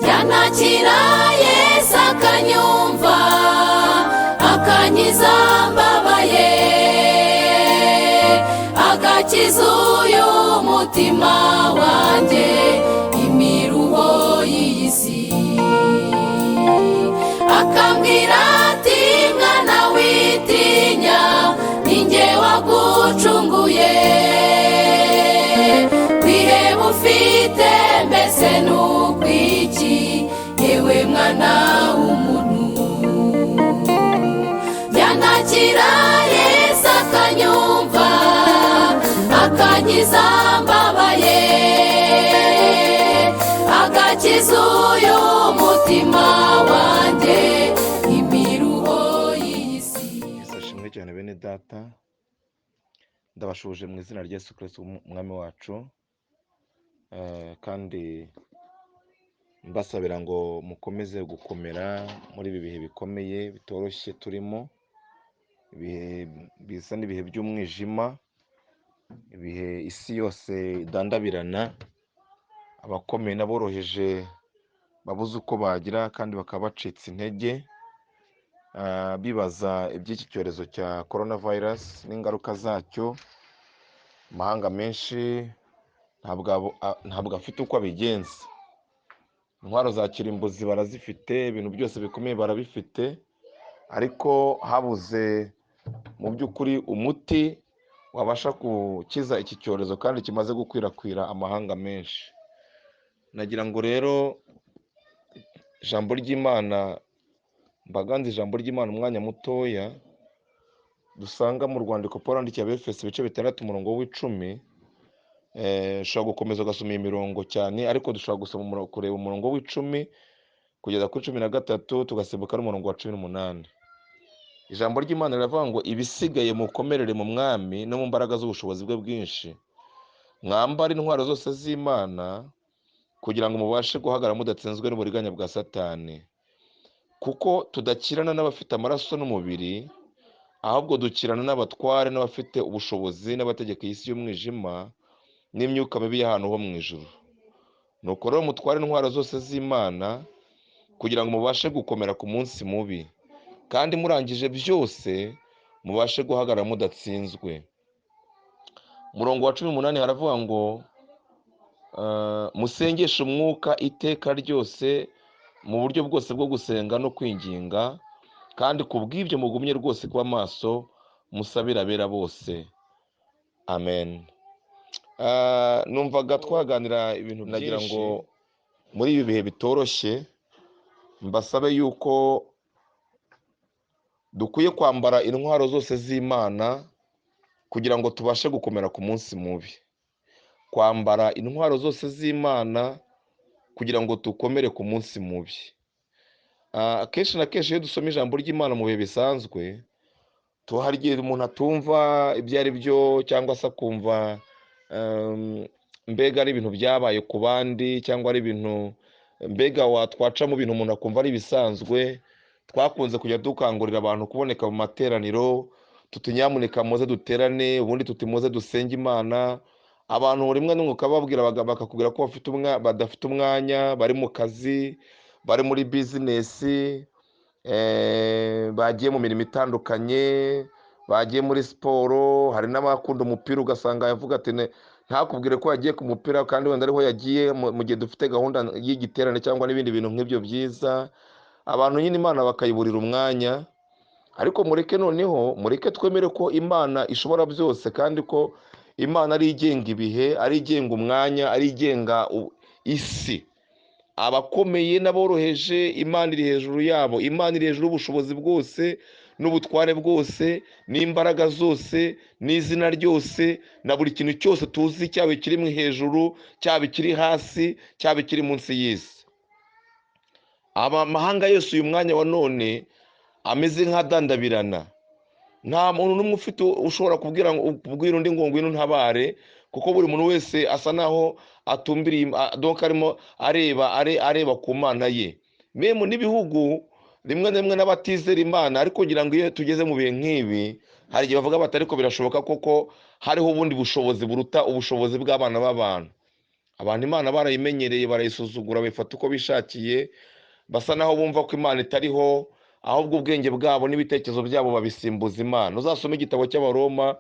yanakira Yesu akanyumva akankiza mbabaye agakiza uyu mutima wanjye imiruho y'isi akambwira ati mwana witinya ninjye wagucunguye kwiheba ufite mbese n'ukwiki yewe mwana w'umuntu yanakira Yesu akanyumva akankiza mbabaye agakiza uyu mutima wanjye imiruho y'isi. Ishimwe cyane bene data, ndabashuje mu izina rya Yesu Kristo umwami wacu, kandi mbasabira ngo mukomeze gukomera muri ibi bihe bikomeye bitoroshye turimo, ibihe bisa n'ibihe by'umwijima, ibihe isi yose idandabirana, abakomeye n'aboroheje babuze uko bagira kandi bakaba bacitse intege, bibaza iby'iki cyorezo cya coronavirus n'ingaruka zacyo. Amahanga menshi ntabwo afite uko abigenza. Intwaro za kirimbuzi barazifite, ibintu byose bikomeye barabifite, ariko habuze mu by'ukuri umuti wabasha gukiza iki cyorezo kandi kimaze gukwirakwira amahanga menshi. Nagira ngo rero ijambo ry'Imana mbaganze ijambo ry'Imana umwanya mutoya dusanga mu rwandiko Paul yandikiye Abefeso ibice 6 umurongo w'10. Ushobora gukomeza ugasoma imirongo cyane, ariko dushobora gusoma kureba umurongo w'10 kugeza kuri 13 tugasimbuka n'umurongo wa 18. Ijambo ry'Imana riravuga ngo ibisigaye mukomerere mu mwami no mu mbaraga z'ubushobozi bwe bwinshi, mwambare intwaro zose z'Imana kugira ngo mubashe guhagarara mudatsinzwe n'uburiganya bwa Satani, kuko tudakirana n'abafite amaraso n'umubiri, ahubwo dukirana n'abatware n'abafite ubushobozi n'abategeka isi y'umwijima n'imyuka mibi y'ahantu ho mu ijuru. Nuko rero mutware intwaro zose z'Imana kugira ngo mubashe gukomera ku munsi mubi, kandi murangije byose mubashe guhagarara mudatsinzwe. Umurongo wa 18 haravuga ngo musengeshe umwuka iteka ryose mu buryo bwose bwo gusenga no kwinginga, kandi kubw'ibyo mugumye rwose kuba maso musabira abera bose. Amen. Numvaga twaganira ibintu nagira ngo muri ibi bihe bitoroshye mbasabe yuko dukwiye kwambara intwaro zose z'Imana kugira ngo tubashe gukomera ku munsi mubi. Kwambara intwaro zose z'Imana kugira ngo dukomere ku munsi mubi. Akenshi na kenshi iyo dusoma ijambo ry'Imana mu bihe bisanzwe, hari igihe umuntu atumva ibyo ari byo, cyangwa se akumva mbega ari ibintu byabaye ku bandi, cyangwa ari ibintu mbega watwaca mu bintu umuntu akumva ari bisanzwe. Twakunze kujya dukangurira abantu kuboneka mu materaniro, tutinyamuneka muze duterane, ubundi tutimuze dusenge Imana. Abantu rimwe n'umwe ukababwira bakakubwira ko badafite umwanya, bari mu kazi, bari muri bizinesi, bagiye mu mirimo itandukanye, bagiye muri siporo. Hari n'abakunda umupira ugasanga yavuga ati ntakubwire ko yagiye ku mupira kandi wenda ariho yagiye mu gihe dufite gahunda y'igiterane cyangwa n'ibindi bintu nk'ibyo byiza. Abantu nyine Imana bakayiburira umwanya, ariko mureke twemere ko Imana ishobora byose, kandi ko Imana ari igenga ibihe, ari igenga umwanya, ari igenga isi. Abakomeye n'aboroheje Imana iri hejuru yabo. Imana iri hejuru y'ubushobozi bwose n'ubutware bwose n'imbaraga zose n'izina ryose na buri kintu cyose tuzi, cyaba kiri mu hejuru, cyaba kiri hasi, cyaba kiri munsi y'isi. Amahanga yose uyu mwanya wa none ameze nk'adandabirana. Nta muntu n'umwe ufite ushobora kubwira undi ngo ngwino ntabare, kuko buri muntu wese asa naho atumbiriye, donc arimo areba ku Mana ye. Memu n'ibihugu rimwe na rimwe n'abatizera Imana, ariko ngira ngo iyo tugeze mu bihe nk'ibi hari igihe bavuga bati ariko birashoboka koko hariho ubundi bushobozi buruta ubushobozi bw'abana b'abantu. Abantu Imana barayimenyereye, barayisuzugura, bayifata uko bishakiye, basa naho bumva ko Imana itariho, ahubwo ubwenge bwabo n'ibitekerezo byabo babisimbuza Imana. Uzasome igitabo cy'Abaroma,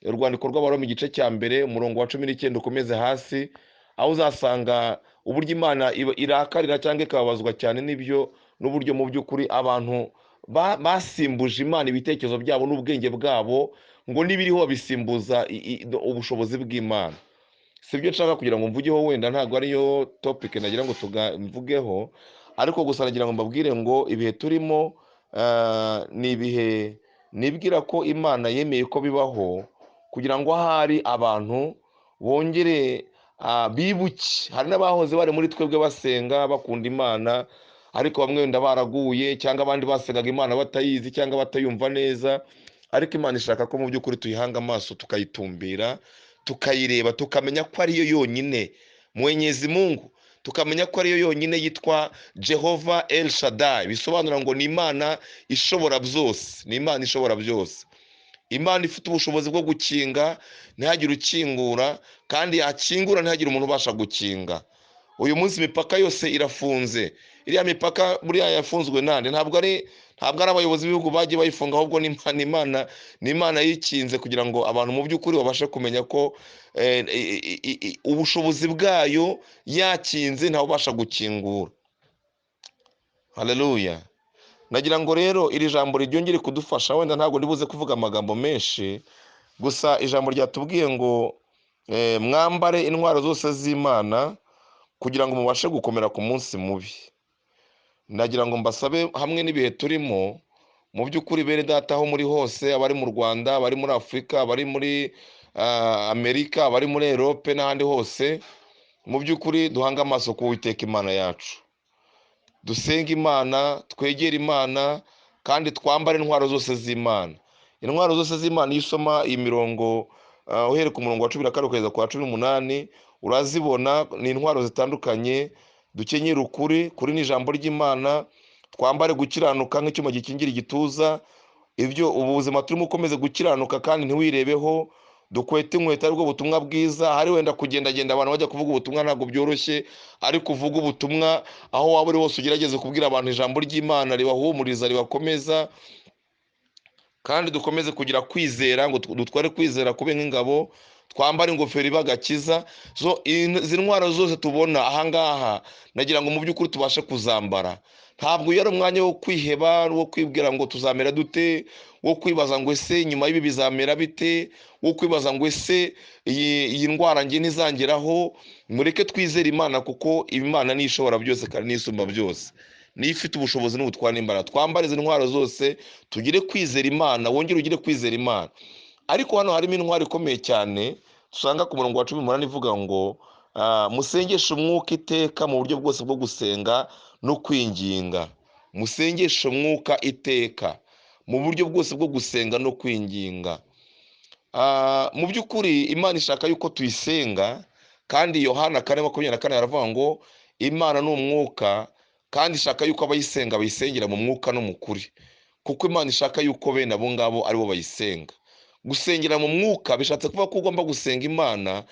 urwandiko rw'Abaroma igice cya mbere umurongo wa 19 ukomeze hasi, aho uzasanga uburyo Imana irakarira cyangwa ikababazwa cyane n'ibyo, n'uburyo mu by'ukuri abantu basimbuje Imana ibitekerezo byabo n'ubwenge bwabo, ngo n'ibiriho babisimbuza ubushobozi bw'Imana. Si byo nshaka kugira ngo mvugeho, wenda ntabwo ariyo topic nagira ngo mvugeho, ariko gusa nagira ngo mbabwire ngo ibihe turimo ni ibihe nibwira ko Imana yemeye ko bibaho kugira ngo ahari abantu bongere bibuke. Hari n'abahoze bari muri twebwe basenga bakunda Imana, ariko bamwe wenda baraguye, cyangwa abandi basengaga Imana batayizi cyangwa batayumva neza, ariko Imana ishaka ko mu by'ukuri tuyihanga amaso tukayitumbira, tukayireba, tukamenya ko ariyo yonyine Mwenyezi Mungu, tukamenya ko ariyo yonyine yitwa Jehova El Shaddai, bisobanura ngo ni Imana ishobora byose, ni Imana ishobora byose, Imana ifite ubushobozi bwo gukinga ntihagire ukingura, kandi yakingura ntihagire umuntu ubasha gukinga. Uyu munsi imipaka yose irafunze. Iriya mipaka buriya yafunzwe nande? Ntabwo ari abayobozi b'ibihugu bagiye bayifunga, ahubwo ni Imana yikinze kugira ngo abantu mu by'ukuri babashe kumenya ko ubushobozi bwayo yakinze ntawe ubasha gukingura. Haleluya. Nagira ngo rero iri jambo ryongere kudufasha, wenda ntabwo ndibuze kuvuga amagambo menshi, gusa ijambo ryatubwiye ngo mwambare intwaro zose z'Imana kugira ngo mubashe gukomera ku munsi mubi. Nagira ngo mbasabe hamwe n'ibihe turimo, mu by'ukuri bene data aho muri hose, abari mu Rwanda, abari muri Afurika, abari muri Amerika, abari muri Europe n'ahandi hose, mu by'ukuri duhanga amaso ku Uwiteka Imana yacu, dusenga Imana, twegera Imana, kandi twambare intwaro zose z'Imana. Intwaro zose z'Imana iyo usoma iyi mirongo uhereye ku murongo wa 14 kugeza ku wa 18 urazibona. Ni intwaro zitandukanye. Dukenyere ukuri ni ijambo ry'Imana, twambare gukiranuka nk'icyuma gikingira igituza, ibyo ubuzima turimo ukomeze gukiranuka kandi ntiwirebeho, dukwete inkweto aribwo butumwa bwiza. Hari wenda kugendagenda abantu bajya kuvuga ubutumwa ntabwo byoroshye, ariko uvuga ubutumwa aho waba uri hose, ugerageze kubwira abantu ijambo ry'Imana ribahumuriza, ribakomeza, kandi dukomeze kugira kwizera, ngo dutware kwizera kube nk'ingabo, twambare ingofero ibagakiza. Izi ntwaro zose tubona ahangaha nagira ngo mu by'ukuri tubashe kuzambara. Ntabwo yari umwanya wo kwiheba, wo kwibwira ngo tuzamera dute, wo kwibaza ngo ese nyuma y'ibi bizamera bite, wo kwibaza ngo ese iyi ndwara ngiye ntizangeraho. Mureke twizere Imana, kuko Imana niyo ishobora byose kandi niyo isumba byose, niyo ifite ubushobozi n'ubutwara n'imbaraga. Twambare izi ntwaro zose, tugire kwizera Imana, wongere ugire kwizera Imana. Ariko hano harimo intwaro ikomeye cyane dusanga ku murongo wa 18 ivuga ngo musengeshe umwuka iteka mu buryo bwose bwo gusenga no kwinginga. Musengeshe umwuka iteka mu buryo bwose bwo gusenga no kwinginga. Mu by'ukuri Imana ishaka yuko tuyisenga, kandi Yohana 4:24 yaravuga ngo Imana ni umwuka, kandi ishaka yuko abayisenga bayisengera mu mwuka no mu kuri, kuko Imana ishaka yuko bene abo ngabo aribo bayisenga. Gusengera mu mwuka bishatse kuvuga ko ugomba gusenga Imana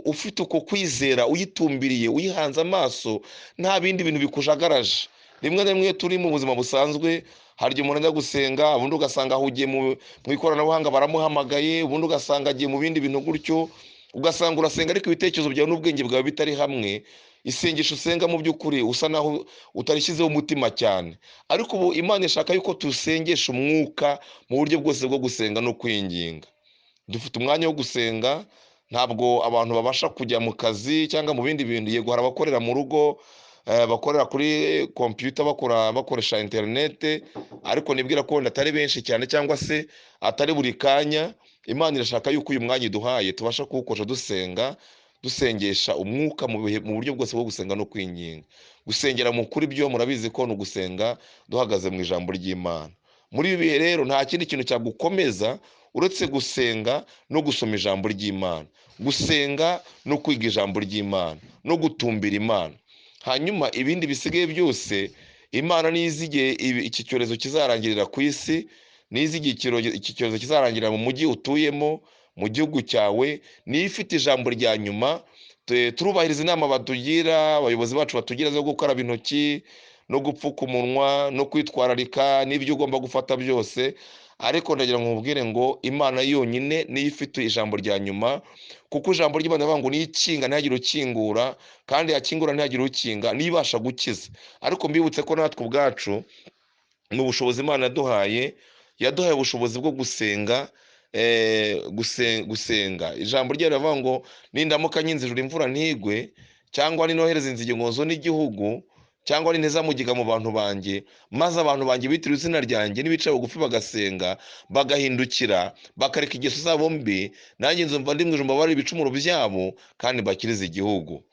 ufite uko kwizera, uyitumbiriye, uyihanze amaso, nta bindi bintu bikujagaraje. Rimwe na rimwe turi mu buzima busanzwe, hari igihe umuntu ajya gusenga, ubundi ugasanga ahugiye mu ikoranabuhanga, baramuhamagaye, ubundi ugasanga agiye mu bindi bintu gutyo, ugasanga urasenga ariko ibitekerezo byawe n'ubwenge bwawe bitari hamwe. Isengesho usenga mu by'ukuri usa naho utarishyizeho umutima cyane. Ariko ubu Imana ishaka yuko tusengesha umwuka mu buryo bwose bwo gusenga no kwinginga. Dufite umwanya wo gusenga. Ntabwo abantu babasha kujya mu kazi cyangwa mu bindi bintu. Yego hari abakorera mu rugo, bakorera kuri computer, bakoresha internet, ariko nibwira ko wenda atari benshi cyane, cyangwa se atari buri kanya. Imana irashaka yuko uyu mwanya iduhaye tubasha kuwukoresha dusengesha umwuka mu buryo bwose bwo gusenga no kwinginga. Gusengera mu kuri byo murabizi ko ni ugusenga duhagaze mu ijambo ry'Imana. Muri ibi bihe rero nta kindi kintu cyagukomeza uretse gusenga no gusoma ijambo ry'Imana, gusenga no kwiga ijambo ry'Imana, no gutumbira Imana. Hanyuma ibindi bisigaye byose Imana nizigiye iki cyorezo kizarangirira ku isi, n'izi iki cyorezo kizarangira mu mujyi utuyemo, mu gihugu cyawe, niyo ifite ijambo rya nyuma. Turubahiriza inama batugira, abayobozi bacu batugira zo gukaraba intoki no gupfuka umunwa no kwitwararika n'ibyo ugomba gufata byose, ariko ndagira ngo nkubwire ngo Imana yonyine niyo ifite ijambo rya nyuma, kuko ijambo ry'Imana rivuga ngo niyo ikinga ntihagire ukingura, kandi yakingura ntihagire ukinga, niyo ibasha gukiza. Ariko mbibutse ko natwe ubwacu ni ubushobozi Imana yaduhaye ubushobozi bwo gusenga. Gusenga ijambo rye riravuga ngo nindamuka nyinze ijuru imvura ntigwe, cyangwa ninohereza inzige ngo zone igihugu, cyangwa ninteza mugiga mu bantu banjye, maze abantu banjye bitiriwe izina ryanjye n'ibicaye bugufi bagasenga bagahindukira bakareka ingeso zabo mbi, nanjye nzumva ndi mu ijuru mbabarire ibicumuro byabo kandi bakirize igihugu.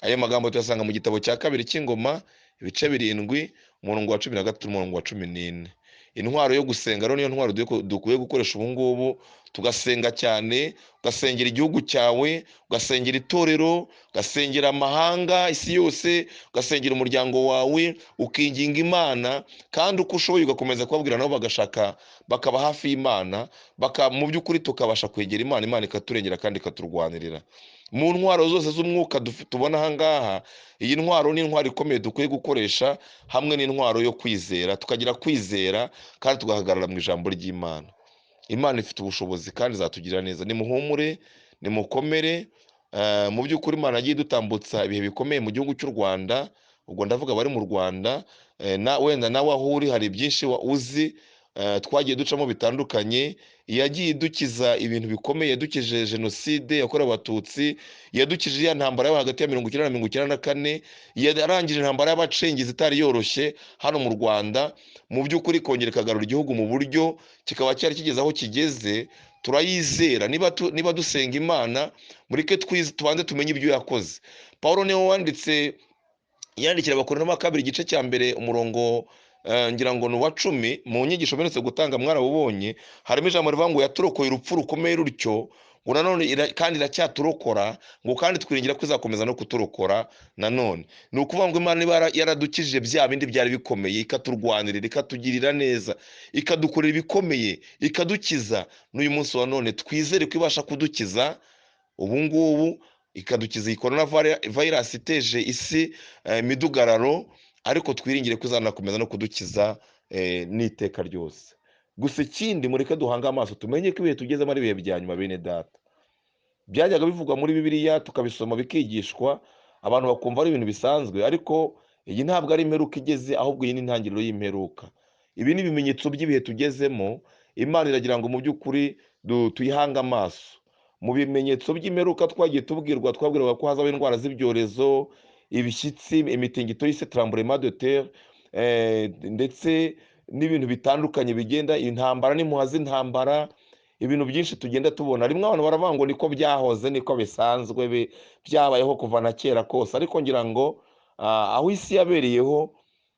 Ayo magambo tuyasanga mu gitabo cya kabiri cy'Ingoma ibice 7 umurongo wa 13 umurongo wa 14. Intwaro yo gusenga rero niyo ntwaro dukwiye gukoresha ubu ngubu, tugasenga cyane, ugasengera igihugu cyawe, ugasengera itorero, ugasengera amahanga isi yose, ugasengera umuryango wawe, ukinginga Imana, kandi uko ushoboye ugakomeza kubabwira nabo bagashaka bakaba hafi y'Imana, mu by'ukuri tukabasha kwegera Imana, Imana ikaturengera kandi ikaturwanirira. Mu ntwaro zose z'umwuka tubona aha ngaha, iyi ntwaro ni intwaro ikomeye dukwiye gukoresha, hamwe n'intwaro yo kwizera, tukagira kwizera kandi tugahagarara mu ijambo ry'Imana. Imana ifite ubushobozi kandi izatugirira neza. Nimuhumure, nimukomere. Mu by'ukuri Imana yagiye idutambutsa ibihe bikomeye mu gihugu cy'u Rwanda, ubwo ndavuga bari mu Rwanda, wenda nawe aho uri hari byinshi uzi twagiye ducamo bitandukanye. Yagiye idukiza ibintu bikomeye, yadukije jenoside yakorewe abatutsi, yadukije ya ntambara yo hagati ya 1990 na 1994, yarangije intambara y'abacengezi itari yoroshye hano mu Rwanda. Mu by'ukuri kongera ikagarura igihugu mu buryo kikaba cyari kigeze aho kigeze. Turayizera, niba dusenga Imana, mureke tubanze tumenye ibyo yakoze. Paulo niwe yandikira Abakorinto kabiri igice cya mbere umurongo ngira ngo ni uwa 10, mu nyigisho mperutse gutanga mwarabubonye, harimo ijambo rivuga ngo yaturokoye urupfu rukomeye rutyo, ngo nanone kandi iracyaturokora, ngo kandi twiringira ko izakomeza no kuturokora nanone. Ni ukuvuga ngo Imana iba yaradukijije bya bindi byari bikomeye, ikaturwanirira, ikatugirira neza, ikadukorera ibikomeye, ikadukiza. N'uyu munsi wa none twizere ko ibasha kudukiza ubu ngubu, ikadukiza iyi corona virus iteje isi imidugararo, ariko twiringire ko izanakomeza no kudukiza n'iteka ryose. Gusa ikindi mureke duhanga amaso tumenye ko ibihe tugezemo ari ibihe bya nyuma. Bene data, byajyaga bivugwa muri Bibiliya tukabisoma bikigishwa, abantu bakumva ari ibintu bisanzwe, ariko iyi ntabwo ari imperuka igeze, ahubwo iyi ni intangiriro y'imperuka. Ibi ni ibimenyetso by'ibihe tugezemo. Imana iragira ngo mu by'ukuri tuyihanga amaso. Mu bimenyetso by'imperuka twagiye twabwirwa ko hazaba indwara z'ibyorezo, ibishyitsi, imitingito y'isi, tremblement de terre, ndetse n'ibintu bitandukanye bigenda, intambara n'impuha z'intambara, ibintu byinshi tugenda tubona. Rimwe abantu baravuga ngo niko byahoze, niko bisanzwe, byabayeho kuva na kera kose. Ariko ngira ngo aho isi yabereyeho,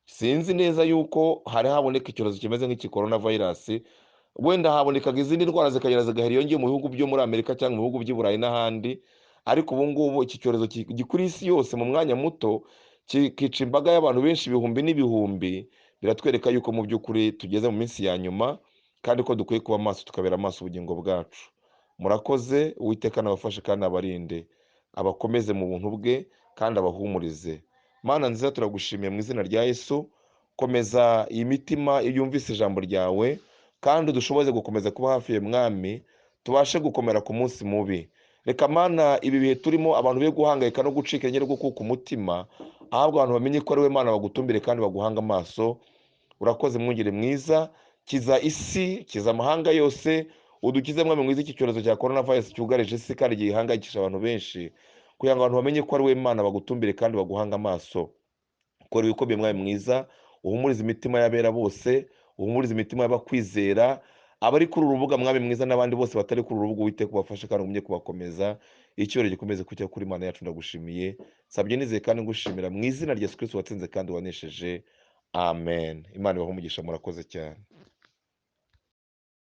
sinzi neza yuko hari haboneka icyorezo kimeze nk'iki corona virus. Wenda habonekaga izindi ndwara zikagera zigahera iyo ngiye mu bihugu byo muri Amerika cyangwa mu bihugu by'i Burayi n'ahandi, ariko ubu ngubu iki cyorezo gikuri isi yose mu mwanya muto, kikica imbaga y'abantu benshi ibihumbi n'ibihumbi. Biratwereka yuko mu by'ukuri tugeze mu minsi ya nyuma, kandi ko dukwiye kuba maso, tukabera amaso ubugingo bwacu. Murakoze. Uwiteka nabafashe kandi abarinde, abakomeze mu buntu bwe kandi abahumurize. Mana nziza, turagushimiye mu izina rya Yesu. Komeza iyi mitima yumvise ijambo ryawe, kandi dushoboze gukomeza kuba hafi ya Mwami, tubashe gukomera ku munsi mubi. Reka Mana, ibi bihe turimo abantu be guhangayika no gucika intege no gukuka umutima, ahubwo abantu bamenye ko ari we Mana bagutumbire kandi baguhanga amaso. Urakoze mwungere mwiza, kiza isi, kiza amahanga yose, udukize Mwami mwiza iki cyorezo cya corona virus cyugarije isi kandi gihangayikisha abantu benshi, kugira ngo abantu bamenye ko ari we Mana bagutumbire kandi baguhanga amaso. Kora ibikomeye Mwami mwiza, uhumurize imitima y'abera bose, uhumurize imitima y'abakwizera, abari kuri urubuga Mwami mwiza n'abandi bose batari kuri urubuga, Uwiteka ubafashe kandi ugumye kubakomeza. Icyubahiro gikomeze kujya kuri Mana yacu. Ndagushimiye, sabye nizeye kandi ngushimira mu izina rya Yesu Kristo watsinze kandi wanesheje. Amen. Imana ibahe umugisha. Murakoze cyane.